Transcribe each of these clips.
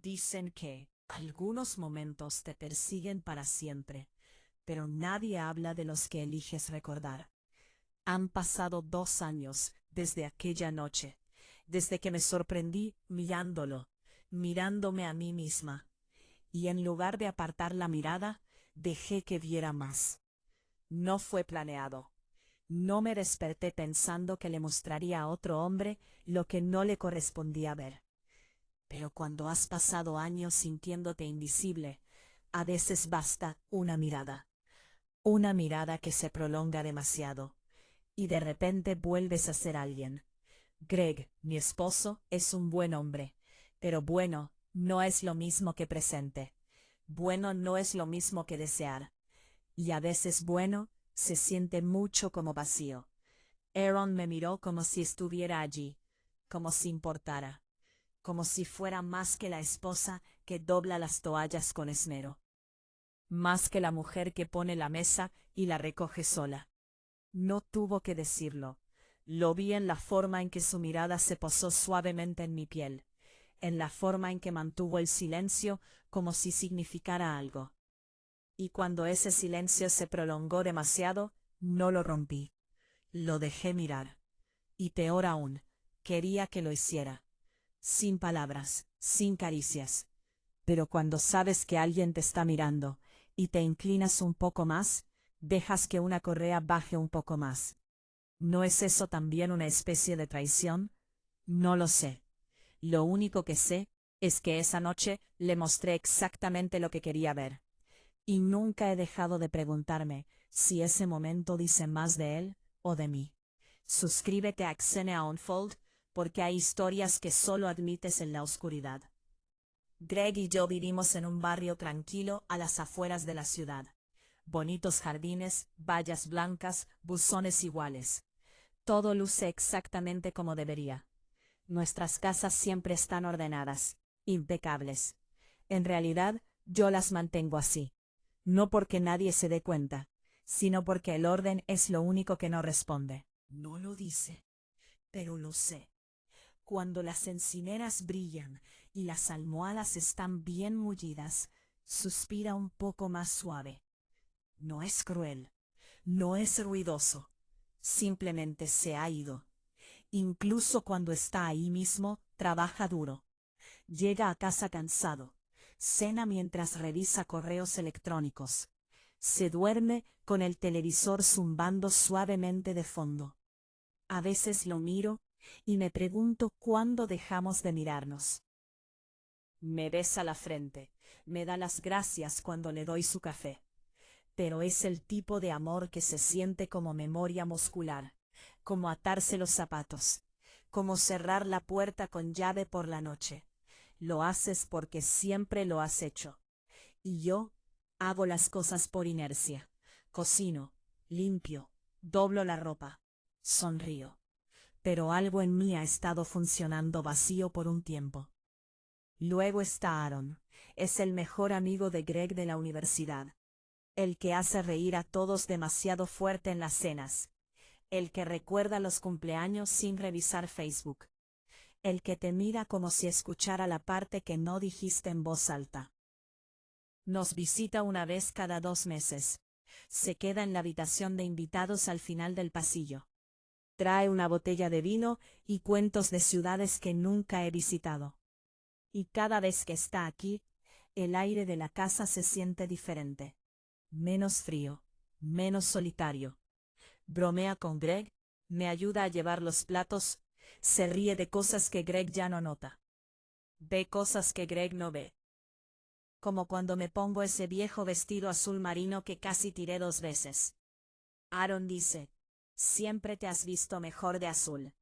Dicen que algunos momentos te persiguen para siempre, pero nadie habla de los que eliges recordar. Han pasado 2 años desde aquella noche, desde que me sorprendí mirándome a mí misma, y en lugar de apartar la mirada, dejé que viera más. No fue planeado. No me desperté pensando que le mostraría a otro hombre lo que no le correspondía ver. Pero cuando has pasado años sintiéndote invisible, a veces basta una mirada que se prolonga demasiado, y de repente vuelves a ser alguien. Greg, mi esposo, es un buen hombre, pero bueno no es lo mismo que presente. Bueno no es lo mismo que desear. Y a veces bueno se siente mucho como vacío. Aaron me miró como si estuviera allí, como si importara, como si fuera más que la esposa que dobla las toallas con esmero, más que la mujer que pone la mesa y la recoge sola. No tuvo que decirlo. Lo vi en la forma en que su mirada se posó suavemente en mi piel, en la forma en que mantuvo el silencio como si significara algo. Y cuando ese silencio se prolongó demasiado, no lo rompí. Lo dejé mirar. Y peor aún, quería que lo hiciera. Sin palabras, sin caricias. Pero cuando sabes que alguien te está mirando, y te inclinas un poco más, dejas que una correa baje un poco más. ¿No es eso también una especie de traición? No lo sé. Lo único que sé es que esa noche le mostré exactamente lo que quería ver. Y nunca he dejado de preguntarme si ese momento dice más de él o de mí. Suscríbete a Xenia Unfold, porque hay historias que solo admites en la oscuridad. Greg y yo vivimos en un barrio tranquilo a las afueras de la ciudad. Bonitos jardines, vallas blancas, buzones iguales. Todo luce exactamente como debería. Nuestras casas siempre están ordenadas, impecables. En realidad, yo las mantengo así. No porque nadie se dé cuenta, sino porque el orden es lo único que no responde. No lo dice, pero lo sé. Cuando las encimeras brillan y las almohadas están bien mullidas, suspira un poco más suave. No es cruel, no es ruidoso, simplemente se ha ido. Incluso cuando está ahí mismo, trabaja duro. Llega a casa cansado, cena mientras revisa correos electrónicos. Se duerme con el televisor zumbando suavemente de fondo. A veces lo miro y me pregunto cuándo dejamos de mirarnos. Me besa la frente, me da las gracias cuando le doy su café. Pero es el tipo de amor que se siente como memoria muscular, como atarse los zapatos, como cerrar la puerta con llave por la noche. Lo haces porque siempre lo has hecho. Y yo hago las cosas por inercia. Cocino, limpio, doblo la ropa, sonrío. Pero algo en mí ha estado funcionando vacío por un tiempo. Luego está Aaron. Es el mejor amigo de Greg de la universidad. El que hace reír a todos demasiado fuerte en las cenas. El que recuerda los cumpleaños sin revisar Facebook. El que te mira como si escuchara la parte que no dijiste en voz alta. Nos visita una vez cada 2 meses. Se queda en la habitación de invitados al final del pasillo. Trae una botella de vino y cuentos de ciudades que nunca he visitado. Y cada vez que está aquí, el aire de la casa se siente diferente. Menos frío, menos solitario. Bromea con Greg, me ayuda a llevar los platos, se ríe de cosas que Greg ya no nota. Ve cosas que Greg no ve. Como cuando me pongo ese viejo vestido azul marino que casi tiré 2 veces. Aaron dice, siempre te has visto mejor de azul.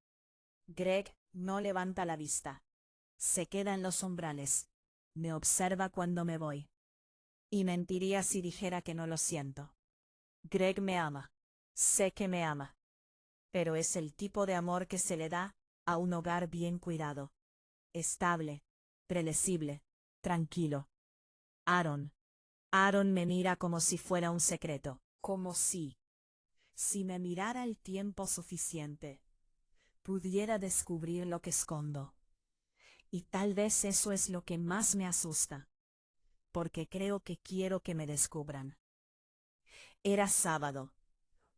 Greg no levanta la vista. Se queda en los umbrales. Me observa cuando me voy. Y mentiría si dijera que no lo siento. Greg me ama. Sé que me ama. Pero es el tipo de amor que se le da a un hogar bien cuidado. Estable, predecible, tranquilo. Aaron. Aaron me mira como si fuera un secreto. Como si me mirara el tiempo suficiente, pudiera descubrir lo que escondo. Y tal vez eso es lo que más me asusta, porque creo que quiero que me descubran. Era sábado,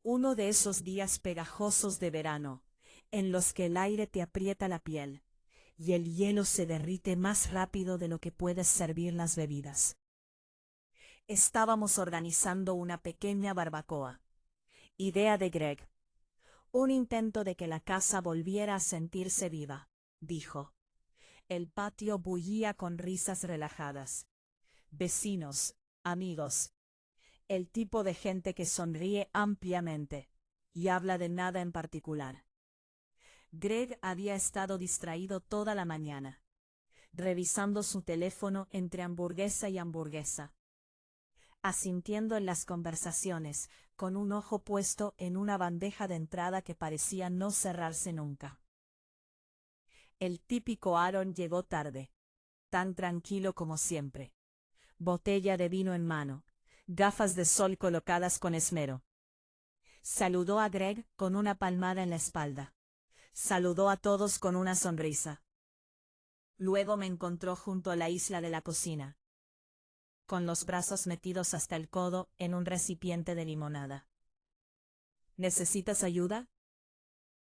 uno de esos días pegajosos de verano, en los que el aire te aprieta la piel, y el hielo se derrite más rápido de lo que puedes servir las bebidas. Estábamos organizando una pequeña barbacoa. Idea de Greg. Un intento de que la casa volviera a sentirse viva, dijo. El patio bullía con risas relajadas. Vecinos, amigos. El tipo de gente que sonríe ampliamente y habla de nada en particular. Greg había estado distraído toda la mañana, revisando su teléfono entre hamburguesa y hamburguesa, asintiendo en las conversaciones, con un ojo puesto en una bandeja de entrada que parecía no cerrarse nunca. El típico Aaron llegó tarde, tan tranquilo como siempre. Botella de vino en mano, gafas de sol colocadas con esmero. Saludó a Greg con una palmada en la espalda. Saludó a todos con una sonrisa. Luego me encontró junto a la isla de la cocina, con los brazos metidos hasta el codo en un recipiente de limonada. ¿Necesitas ayuda?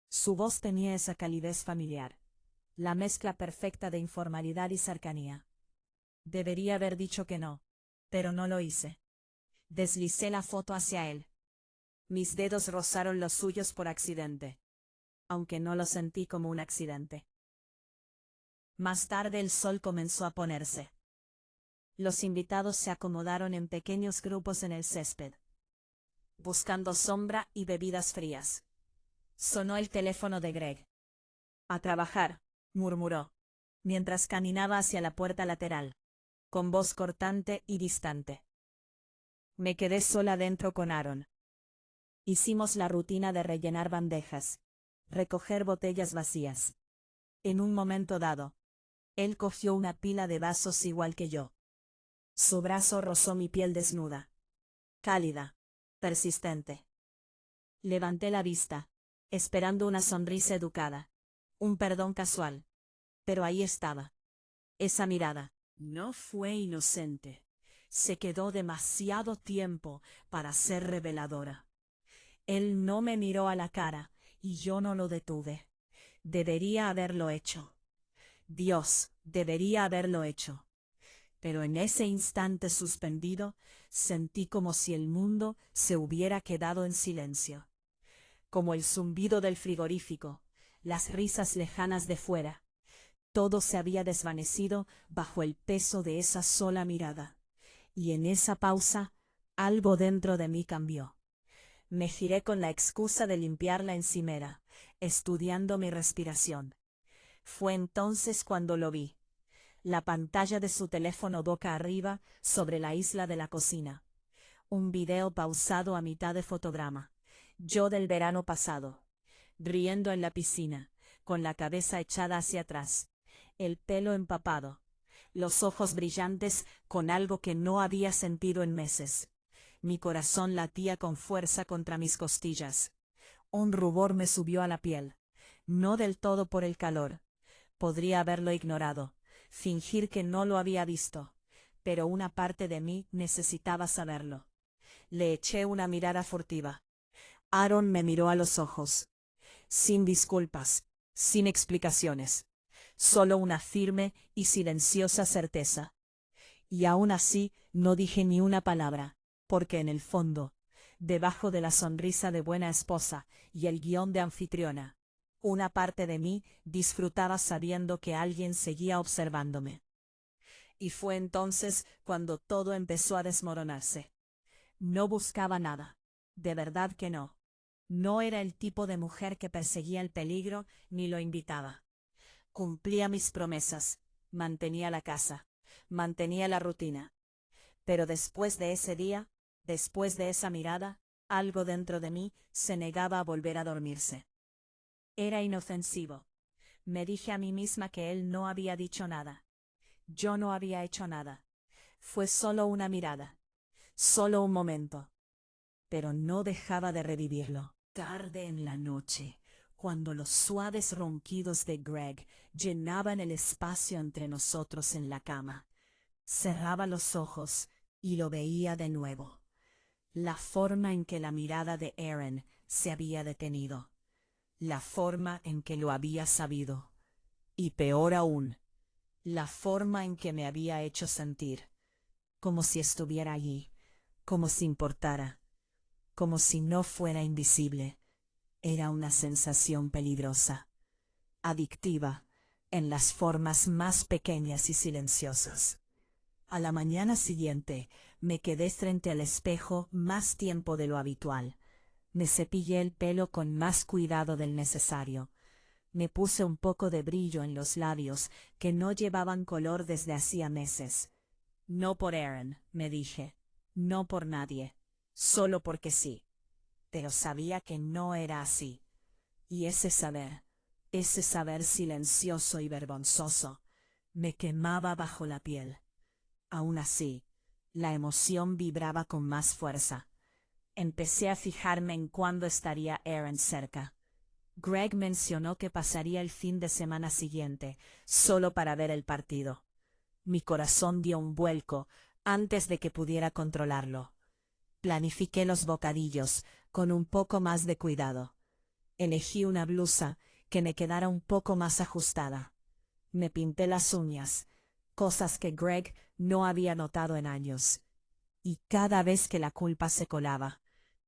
Su voz tenía esa calidez familiar, la mezcla perfecta de informalidad y cercanía. Debería haber dicho que no, pero no lo hice. Deslicé la foto hacia él. Mis dedos rozaron los suyos por accidente, aunque no lo sentí como un accidente. Más tarde el sol comenzó a ponerse. Los invitados se acomodaron en pequeños grupos en el césped, buscando sombra y bebidas frías. Sonó el teléfono de Greg. A trabajar, murmuró, mientras caminaba hacia la puerta lateral, con voz cortante y distante. Me quedé sola dentro con Aaron. Hicimos la rutina de rellenar bandejas, recoger botellas vacías. En un momento dado, él cogió una pila de vasos igual que yo. Su brazo rozó mi piel desnuda, cálida, persistente. Levanté la vista, esperando una sonrisa educada, un perdón casual. Pero ahí estaba. Esa mirada. No fue inocente. Se quedó demasiado tiempo para ser reveladora. Él no me miró a la cara, y yo no lo detuve. Debería haberlo hecho. Dios, debería haberlo hecho. Pero en ese instante suspendido, sentí como si el mundo se hubiera quedado en silencio. Como el zumbido del frigorífico, las risas lejanas de fuera. Todo se había desvanecido bajo el peso de esa sola mirada. Y en esa pausa, algo dentro de mí cambió. Me giré con la excusa de limpiar la encimera, estudiando mi respiración. Fue entonces cuando lo vi. La pantalla de su teléfono boca arriba sobre la isla de la cocina. Un video pausado a mitad de fotograma. Yo del verano pasado, riendo en la piscina, con la cabeza echada hacia atrás, el pelo empapado, los ojos brillantes con algo que no había sentido en meses. Mi corazón latía con fuerza contra mis costillas. Un rubor me subió a la piel, no del todo por el calor. Podría haberlo ignorado, fingir que no lo había visto, pero una parte de mí necesitaba saberlo. Le eché una mirada furtiva. Aaron me miró a los ojos. Sin disculpas, sin explicaciones. Solo una firme y silenciosa certeza. Y aún así no dije ni una palabra, porque en el fondo, debajo de la sonrisa de buena esposa y el guión de anfitriona, una parte de mí disfrutaba sabiendo que alguien seguía observándome. Y fue entonces cuando todo empezó a desmoronarse. No buscaba nada, de verdad que no. No era el tipo de mujer que perseguía el peligro ni lo invitaba. Cumplía mis promesas, mantenía la casa, mantenía la rutina. Pero después de ese día, después de esa mirada, algo dentro de mí se negaba a volver a dormirse. Era inofensivo. Me dije a mí misma que él no había dicho nada. Yo no había hecho nada. Fue solo una mirada. Solo un momento. Pero no dejaba de revivirlo. Tarde en la noche, cuando los suaves ronquidos de Greg llenaban el espacio entre nosotros en la cama. Cerraba los ojos y lo veía de nuevo. La forma en que la mirada de Aaron se había detenido. La forma en que lo había sabido. Y peor aún, la forma en que me había hecho sentir. Como si estuviera allí, como si importara, como si no fuera invisible. Era una sensación peligrosa, adictiva, en las formas más pequeñas y silenciosas. A la mañana siguiente, me quedé frente al espejo más tiempo de lo habitual. Me cepillé el pelo con más cuidado del necesario. Me puse un poco de brillo en los labios, que no llevaban color desde hacía meses. No por Aaron, me dije. No por nadie. Solo porque sí. Pero sabía que no era así. Y ese saber silencioso y vergonzoso, me quemaba bajo la piel. Aún así, la emoción vibraba con más fuerza. Empecé a fijarme en cuándo estaría Aaron cerca. Greg mencionó que pasaría el fin de semana siguiente, solo para ver el partido. Mi corazón dio un vuelco antes de que pudiera controlarlo. Planifiqué los bocadillos con un poco más de cuidado. Elegí una blusa que me quedara un poco más ajustada. Me pinté las uñas, cosas que Greg no había notado en años. Y cada vez que la culpa se colaba,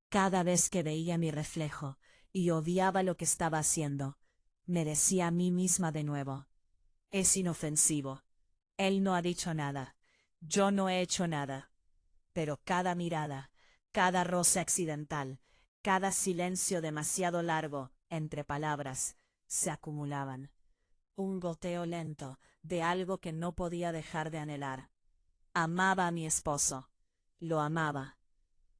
cada vez que veía mi reflejo y odiaba lo que estaba haciendo, me decía a mí misma de nuevo: es inofensivo. Él no ha dicho nada. Yo no he hecho nada. Pero cada mirada, cada roce accidental, cada silencio demasiado largo entre palabras, se acumulaban. Un goteo lento de algo que no podía dejar de anhelar. Amaba a mi esposo. Lo amaba.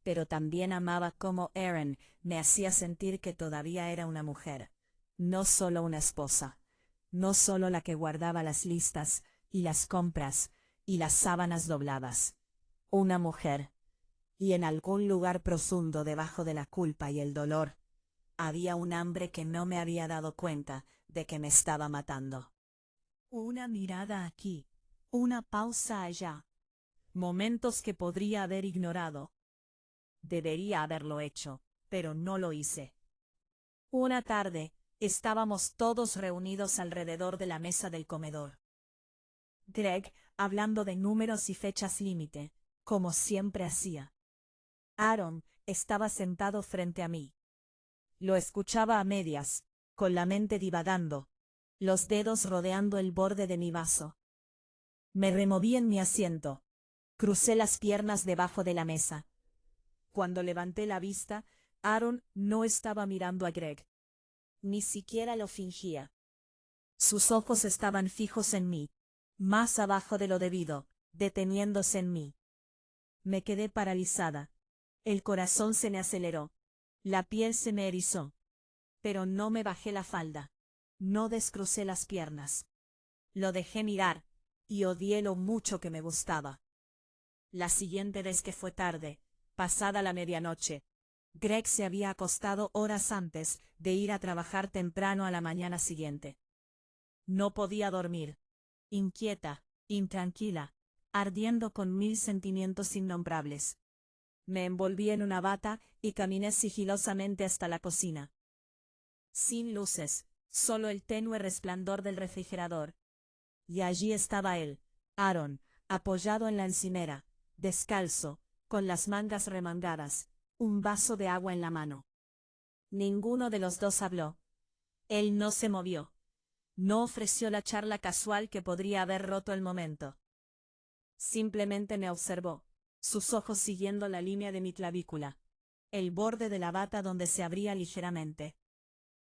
Pero también amaba cómo Aaron me hacía sentir que todavía era una mujer. No solo una esposa. No solo la que guardaba las listas y las compras y las sábanas dobladas. Una mujer. Y en algún lugar profundo debajo de la culpa y el dolor, había un hambre que no me había dado cuenta de que me estaba matando. Una mirada aquí, una pausa allá. Momentos que podría haber ignorado. Debería haberlo hecho, pero no lo hice. Una tarde, estábamos todos reunidos alrededor de la mesa del comedor. Greg, hablando de números y fechas límite, como siempre hacía. Aaron estaba sentado frente a mí. Lo escuchaba a medias, con la mente divagando, los dedos rodeando el borde de mi vaso. Me removí en mi asiento. Crucé las piernas debajo de la mesa. Cuando levanté la vista, Aaron no estaba mirando a Greg. Ni siquiera lo fingía. Sus ojos estaban fijos en mí, más abajo de lo debido, deteniéndose en mí. Me quedé paralizada. El corazón se me aceleró. La piel se me erizó. Pero no me bajé la falda. No descrucé las piernas. Lo dejé mirar, y odié lo mucho que me gustaba. La siguiente vez que fue tarde, pasada la medianoche, Greg se había acostado horas antes de ir a trabajar temprano a la mañana siguiente. No podía dormir. Inquieta, intranquila, ardiendo con 1000 sentimientos innombrables. Me envolví en una bata y caminé sigilosamente hasta la cocina. Sin luces, solo el tenue resplandor del refrigerador. Y allí estaba él, Aaron, apoyado en la encimera, descalzo, con las mangas remangadas, un vaso de agua en la mano. Ninguno de los dos habló. Él no se movió. No ofreció la charla casual que podría haber roto el momento. Simplemente me observó, sus ojos siguiendo la línea de mi clavícula, el borde de la bata donde se abría ligeramente.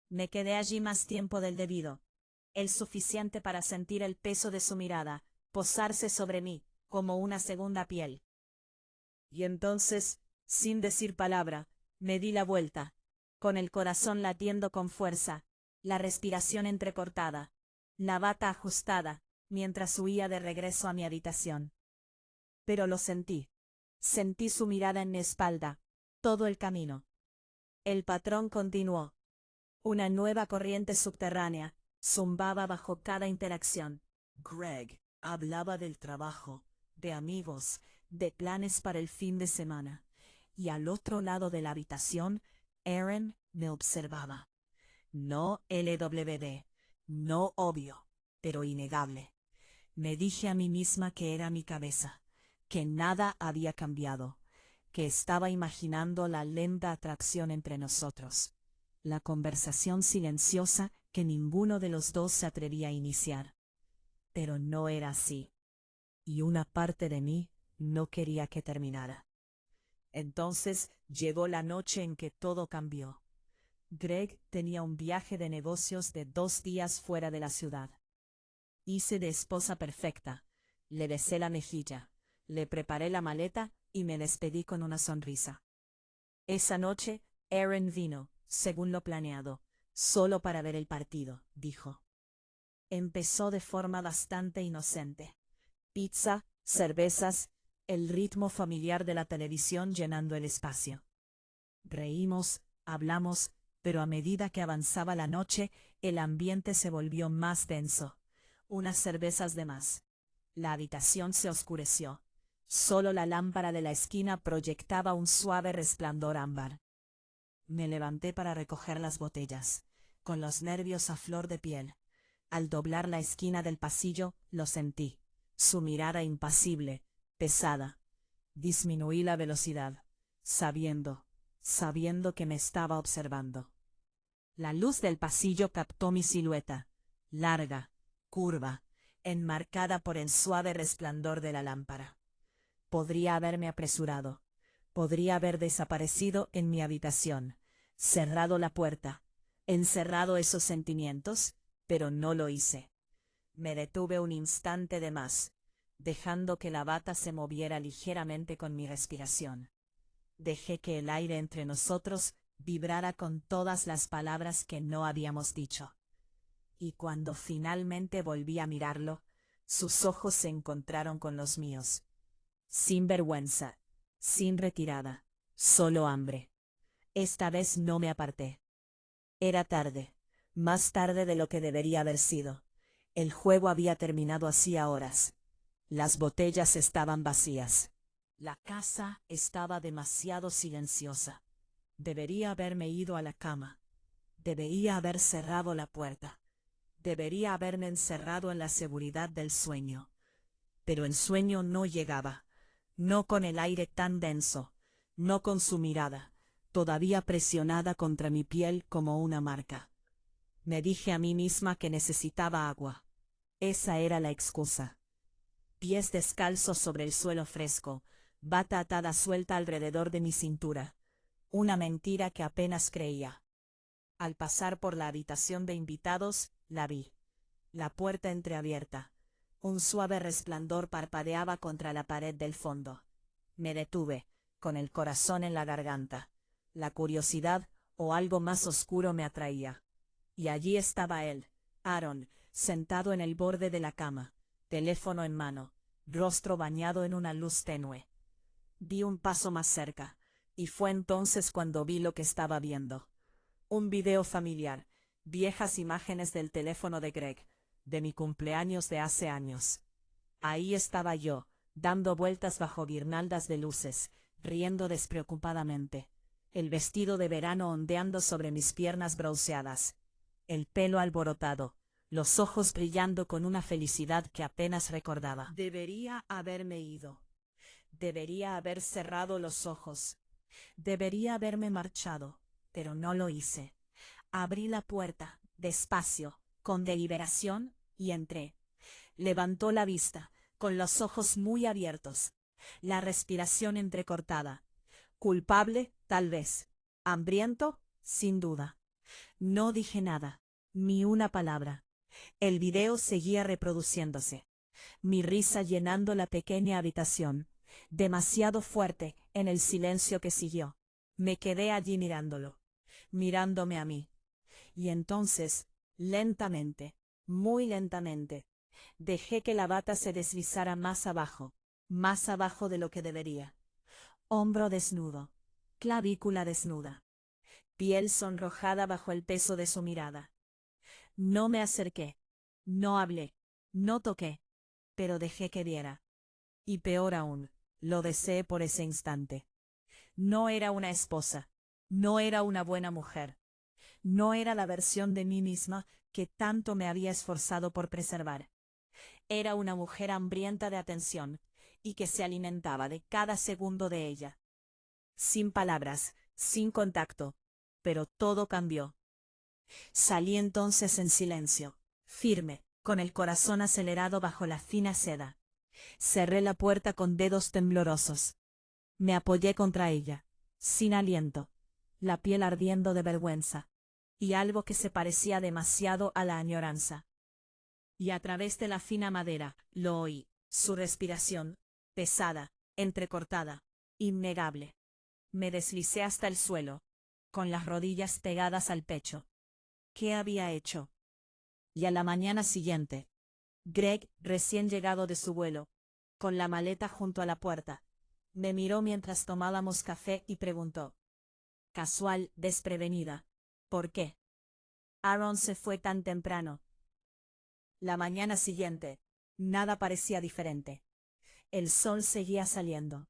Me quedé allí más tiempo del debido, el suficiente para sentir el peso de su mirada, posarse sobre mí, como una segunda piel. Y entonces, sin decir palabra, me di la vuelta, con el corazón latiendo con fuerza, la respiración entrecortada, la bata ajustada, mientras huía de regreso a mi habitación. Pero lo sentí. Sentí su mirada en mi espalda, todo el camino. El patrón continuó. Una nueva corriente subterránea zumbaba bajo cada interacción. Greg hablaba del trabajo, de amigos, de planes para el fin de semana. Y al otro lado de la habitación, Aaron me observaba. No LWD, no obvio, pero innegable. Me dije a mí misma que era mi cabeza, que nada había cambiado, que estaba imaginando la lenta atracción entre nosotros, la conversación silenciosa que ninguno de los dos se atrevía a iniciar. Pero no era así, y una parte de mí no quería que terminara. Entonces llegó la noche en que todo cambió. Greg tenía un viaje de negocios de 2 días fuera de la ciudad. Hice de esposa perfecta, le besé la mejilla, le preparé la maleta y me despedí con una sonrisa. Esa noche, Aaron vino, según lo planeado, solo para ver el partido, dijo. Empezó de forma bastante inocente. Pizza, cervezas, el ritmo familiar de la televisión llenando el espacio. Reímos, hablamos, pero a medida que avanzaba la noche, el ambiente se volvió más denso. Unas cervezas de más. La habitación se oscureció. Solo la lámpara de la esquina proyectaba un suave resplandor ámbar. Me levanté para recoger las botellas, con los nervios a flor de piel. Al doblar la esquina del pasillo, lo sentí. Su mirada impasible, pesada. Disminuí la velocidad, sabiendo que me estaba observando. La luz del pasillo captó mi silueta, larga, curva, enmarcada por el suave resplandor de la lámpara. Podría haberme apresurado, podría haber desaparecido en mi habitación, cerrado la puerta, encerrado esos sentimientos, pero no lo hice. Me detuve un instante de más, dejando que la bata se moviera ligeramente con mi respiración. Dejé que el aire entre nosotros vibrara con todas las palabras que no habíamos dicho. Y cuando finalmente volví a mirarlo, sus ojos se encontraron con los míos. Sin vergüenza, sin retirada, solo hambre. Esta vez no me aparté. Era tarde, más tarde de lo que debería haber sido. El juego había terminado hacía horas. Las botellas estaban vacías. La casa estaba demasiado silenciosa. Debería haberme ido a la cama. Debería haber cerrado la puerta. Debería haberme encerrado en la seguridad del sueño. Pero el sueño no llegaba. No con el aire tan denso. No con su mirada, todavía presionada contra mi piel como una marca. Me dije a mí misma que necesitaba agua. Esa era la excusa. Pies descalzos sobre el suelo fresco, bata atada suelta alrededor de mi cintura. Una mentira que apenas creía. Al pasar por la habitación de invitados, la vi. La puerta entreabierta. Un suave resplandor parpadeaba contra la pared del fondo. Me detuve, con el corazón en la garganta. La curiosidad o algo más oscuro me atraía. Y allí estaba él, Aaron, sentado en el borde de la cama, teléfono en mano, rostro bañado en una luz tenue. Di un paso más cerca, y fue entonces cuando vi lo que estaba viendo. Un video familiar, viejas imágenes del teléfono de Greg, de mi cumpleaños de hace años. Ahí estaba yo, dando vueltas bajo guirnaldas de luces, riendo despreocupadamente, el vestido de verano ondeando sobre mis piernas bronceadas, el pelo alborotado, los ojos brillando con una felicidad que apenas recordaba. Debería haberme ido. Debería haber cerrado los ojos. Debería haberme marchado, pero no lo hice. Abrí la puerta, despacio, con deliberación, y entré. Levantó la vista, con los ojos muy abiertos, la respiración entrecortada. Culpable, tal vez. Hambriento, sin duda. No dije nada, ni una palabra. El video seguía reproduciéndose. Mi risa llenando la pequeña habitación, demasiado fuerte en el silencio que siguió. Me quedé allí mirándolo, mirándome a mí. Y entonces, lentamente, muy lentamente, dejé que la bata se deslizara más abajo de lo que debería. Hombro desnudo, clavícula desnuda. piel sonrojada bajo el peso de su mirada. No me acerqué, no hablé, no toqué, pero dejé que diera. Y peor aún, lo deseé por ese instante. No era una esposa, no era una buena mujer, no era la versión de mí misma que tanto me había esforzado por preservar. Era una mujer hambrienta de atención, y que se alimentaba de cada segundo de ella. Sin palabras, sin contacto, pero todo cambió. Salí entonces en silencio, firme, con el corazón acelerado bajo la fina seda. Cerré la puerta con dedos temblorosos. Me apoyé contra ella, sin aliento, la piel ardiendo de vergüenza, y algo que se parecía demasiado a la añoranza. Y a través de la fina madera, lo oí, su respiración, pesada, entrecortada, innegable. Me deslicé hasta el suelo, con las rodillas pegadas al pecho. ¿Qué había hecho? Y a la mañana siguiente, Greg, recién llegado de su vuelo, con la maleta junto a la puerta, me miró mientras tomábamos café y preguntó, casual, desprevenida, ¿por qué? Aaron se fue tan temprano. La mañana siguiente, nada parecía diferente. El sol seguía saliendo.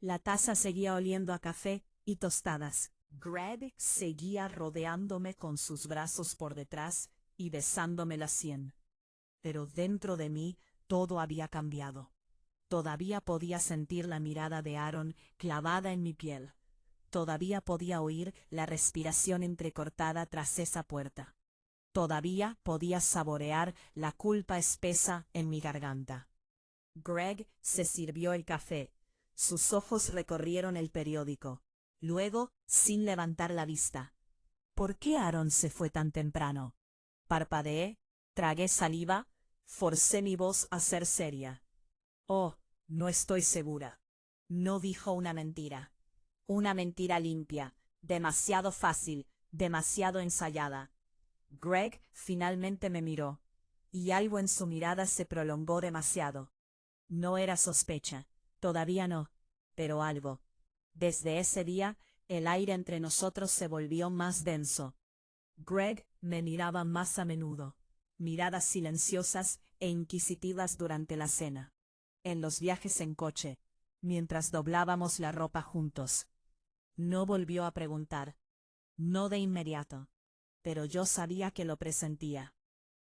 La taza seguía oliendo a café y tostadas. Greg seguía rodeándome con sus brazos por detrás y besándome la sien. Pero dentro de mí todo había cambiado. Todavía podía sentir la mirada de Aaron clavada en mi piel. Todavía podía oír la respiración entrecortada tras esa puerta. Todavía podía saborear la culpa espesa en mi garganta. Greg se sirvió el café. Sus ojos recorrieron el periódico. Luego, sin levantar la vista. ¿Por qué Aaron se fue tan temprano? Parpadeé, tragué saliva, forcé mi voz a ser seria. Oh, no estoy segura. No dijo una mentira. Una mentira limpia, demasiado fácil, demasiado ensayada. Greg finalmente me miró, y algo en su mirada se prolongó demasiado. No era sospecha, todavía no, pero algo. Desde ese día, el aire entre nosotros se volvió más denso. Greg me miraba más a menudo, miradas silenciosas e inquisitivas durante la cena, en los viajes en coche, mientras doblábamos la ropa juntos. No volvió a preguntar, no de inmediato, pero yo sabía que lo presentía.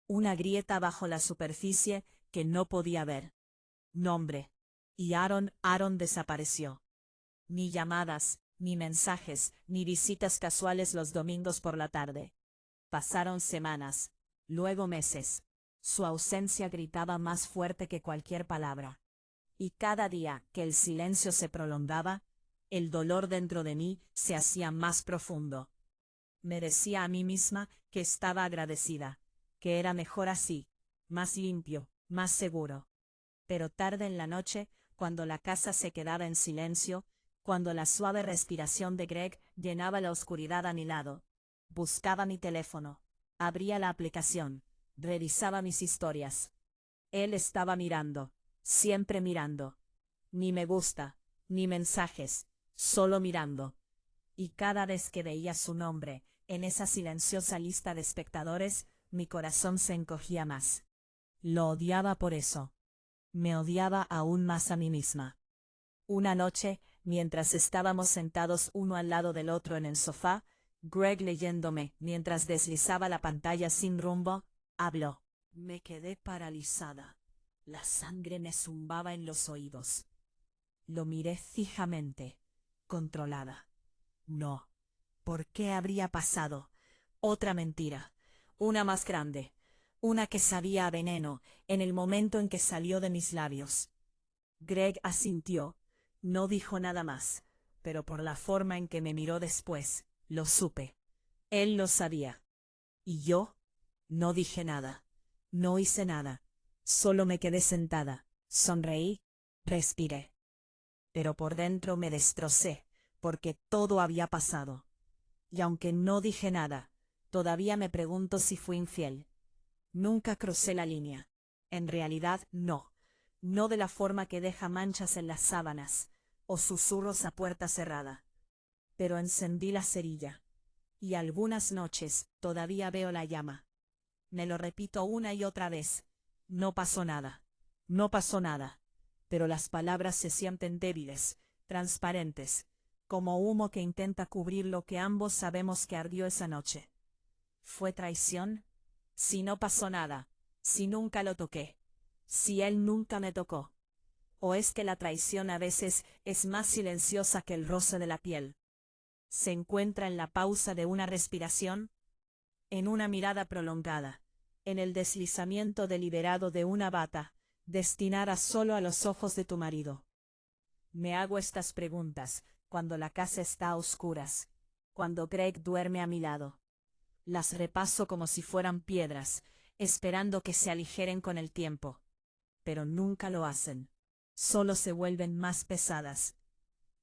Una grieta bajo la superficie que no podía ver. Nombre. Y Aaron desapareció. Ni llamadas, ni mensajes, ni visitas casuales los domingos por la tarde. Pasaron semanas, luego meses. Su ausencia gritaba más fuerte que cualquier palabra. Y cada día que el silencio se prolongaba, el dolor dentro de mí se hacía más profundo. Me decía a mí misma que estaba agradecida, que era mejor así, más limpio, más seguro. Pero tarde en la noche, cuando la casa se quedaba en silencio, cuando la suave respiración de Greg llenaba la oscuridad a mi lado, buscaba mi teléfono, abría la aplicación, revisaba mis historias. Él estaba mirando, siempre mirando. Ni me gusta, ni mensajes, solo mirando. Y cada vez que veía su nombre en esa silenciosa lista de espectadores, mi corazón se encogía más. Lo odiaba por eso. Me odiaba aún más a mí misma. Una noche, mientras estábamos sentados uno al lado del otro en el sofá, Greg leyéndome mientras deslizaba la pantalla sin rumbo, habló. Me quedé paralizada. La sangre me zumbaba en los oídos. Lo miré fijamente, controlada. No. ¿Por qué habría pasado? Otra mentira. Una más grande. Una que sabía a veneno en el momento en que salió de mis labios. Greg asintió. No dijo nada más, pero por la forma en que me miró después, lo supe. Él lo sabía. ¿Y yo? No dije nada. No hice nada. Solo me quedé sentada, sonreí, respiré. Pero por dentro me destrocé, porque todo había pasado. Y aunque no dije nada, todavía me pregunto si fui infiel. Nunca crucé la línea. En realidad, no. No de la forma que deja manchas en las sábanas, o susurros a puerta cerrada. Pero encendí la cerilla. Y algunas noches todavía veo la llama. Me lo repito una y otra vez. No pasó nada. No pasó nada. Pero las palabras se sienten débiles, transparentes, como humo que intenta cubrir lo que ambos sabemos que ardió esa noche. ¿Fue traición? Si no pasó nada, si nunca lo toqué, si él nunca me tocó. ¿O es que la traición a veces es más silenciosa que el roce de la piel? ¿Se encuentra en la pausa de una respiración? ¿En una mirada prolongada? ¿En el deslizamiento deliberado de una bata, destinada solo a los ojos de tu marido? Me hago estas preguntas cuando la casa está a oscuras, cuando Greg duerme a mi lado. Las repaso como si fueran piedras, esperando que se aligeren con el tiempo. Pero nunca lo hacen. Solo se vuelven más pesadas.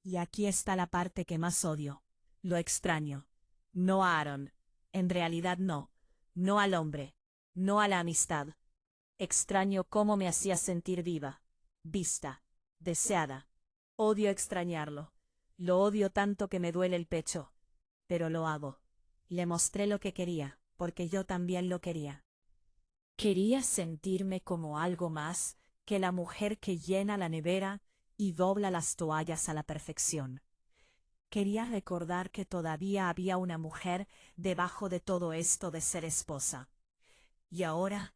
Y aquí está la parte que más odio. Lo extraño. No a Aaron. En realidad no. No al hombre. No a la amistad. Extraño cómo me hacía sentir viva, vista, deseada. Odio extrañarlo. Lo odio tanto que me duele el pecho. Pero lo hago. Le mostré lo que quería, porque yo también lo quería. Quería sentirme como algo más que la mujer que llena la nevera y dobla las toallas a la perfección. Quería recordar que todavía había una mujer debajo de todo esto de ser esposa. Y ahora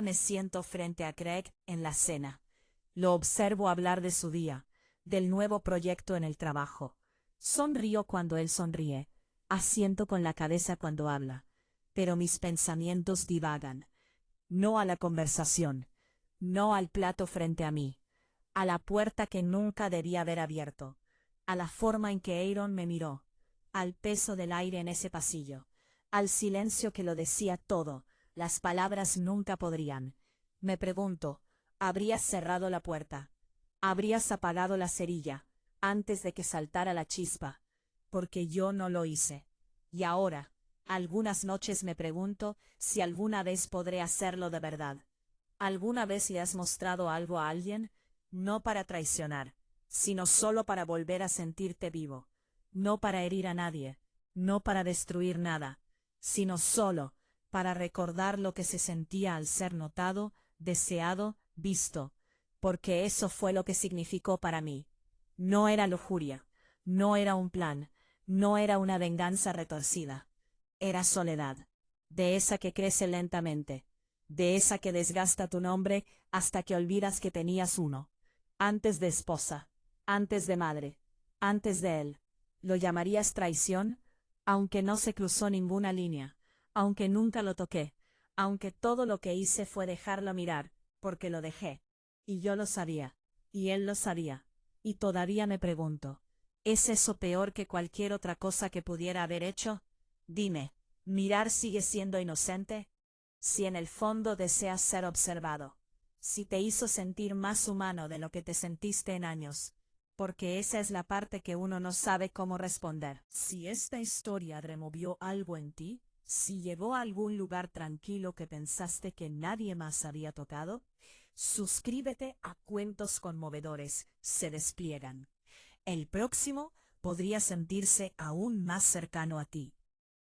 me siento frente a Greg en la cena. Lo observo hablar de su día, del nuevo proyecto en el trabajo. Sonrío cuando él sonríe, asiento con la cabeza cuando habla, pero mis pensamientos divagan. No a la conversación, no al plato frente a mí, a la puerta que nunca debía haber abierto, a la forma en que Aaron me miró, al peso del aire en ese pasillo, al silencio que lo decía todo. Las palabras nunca podrían. Me pregunto, ¿habrías cerrado la puerta? ¿Habrías apagado la cerilla antes de que saltara la chispa? Porque yo no lo hice. Y ahora, algunas noches me pregunto si alguna vez podré hacerlo de verdad. ¿Alguna vez le has mostrado algo a alguien? No para traicionar, sino solo para volver a sentirte vivo. No para herir a nadie, no para destruir nada, sino solo para recordar lo que se sentía al ser notado, deseado, visto, porque eso fue lo que significó para mí. No era lujuria, no era un plan, no era una venganza retorcida. Era soledad, de esa que crece lentamente, de esa que desgasta tu nombre hasta que olvidas que tenías uno. Antes de esposa, antes de madre, antes de él. ¿Lo llamarías traición? Aunque no se cruzó ninguna línea, aunque nunca lo toqué, aunque todo lo que hice fue dejarlo mirar, porque lo dejé. Y yo lo sabía, y él lo sabía, y todavía me pregunto, ¿es eso peor que cualquier otra cosa que pudiera haber hecho? Dime, ¿mirar sigue siendo inocente? Si en el fondo deseas ser observado, si te hizo sentir más humano de lo que te sentiste en años, porque esa es la parte que uno no sabe cómo responder. Si esta historia removió algo en ti, si llevó a algún lugar tranquilo que pensaste que nadie más había tocado, suscríbete a Cuentos Conmovedores, se despliegan. El próximo podría sentirse aún más cercano a ti.